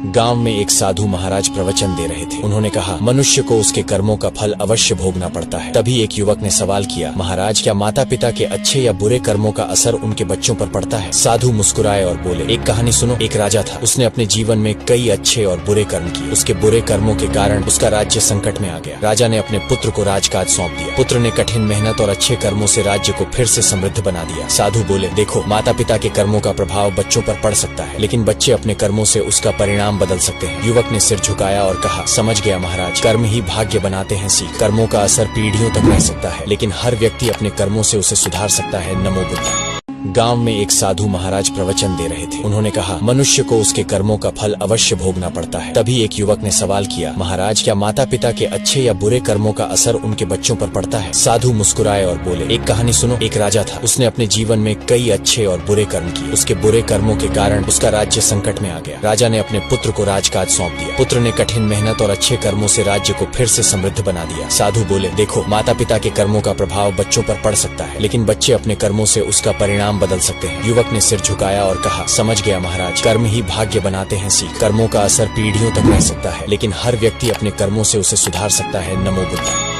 गांव में एक साधु महाराज प्रवचन दे रहे थे। उन्होंने कहा, मनुष्य को उसके कर्मों का फल अवश्य भोगना पड़ता है। तभी एक युवक ने सवाल किया, महाराज क्या माता पिता के अच्छे या बुरे कर्मों का असर उनके बच्चों पर पड़ता है? साधु मुस्कुराए और बोले, एक कहानी सुनो। एक राजा था, उसने अपने जीवन में कई अच्छे और बुरे कर्म किए। उसके बुरे कर्मों के कारण उसका राज्य संकट में आ गया। राजा ने अपने पुत्र को राजकाज सौंप दिया। पुत्र ने कठिन मेहनत और अच्छे कर्मों से राज्य को फिर से समृद्ध बना दिया। साधु बोले, देखो माता पिता के कर्मों का प्रभाव बच्चों पर पड़ सकता है, लेकिन बच्चे अपने कर्मों से उसका परिणाम बदल सकते हैं। युवक ने सिर झुकाया और कहा, समझ गया महाराज, कर्म ही भाग्य बनाते हैं सीख। कर्मों का असर पीढ़ियों तक रह सकता है, लेकिन हर व्यक्ति अपने कर्मों से उसे सुधार सकता है। नमो बुद्धाय। गांव में एक साधु महाराज प्रवचन दे रहे थे। उन्होंने कहा, मनुष्य को उसके कर्मों का फल अवश्य भोगना पड़ता है। तभी एक युवक ने सवाल किया, महाराज क्या माता पिता के अच्छे या बुरे कर्मों का असर उनके बच्चों पर पड़ता है? साधु मुस्कुराए और बोले, एक कहानी सुनो। एक राजा था, उसने अपने जीवन में कई अच्छे और बुरे कर्म किए। उसके बुरे कर्मों के कारण उसका राज्य संकट में आ गया। राजा ने अपने पुत्र को राजकाज सौंप दिया। पुत्र ने कठिन मेहनत और अच्छे कर्मों से राज्य को फिर से समृद्ध बना दिया। साधु बोले, देखो माता पिता के कर्मों का प्रभाव बच्चों पर पड़ सकता है, लेकिन बच्चे अपने कर्मों से उसका परिणाम बदल सकते हैं। युवक ने सिर झुकाया और कहा, समझ गया महाराज, कर्म ही भाग्य बनाते हैं सीख। कर्मों का असर पीढ़ियों तक रह सकता है, लेकिन हर व्यक्ति अपने कर्मों से उसे सुधार सकता है। नमो बुद्धाय।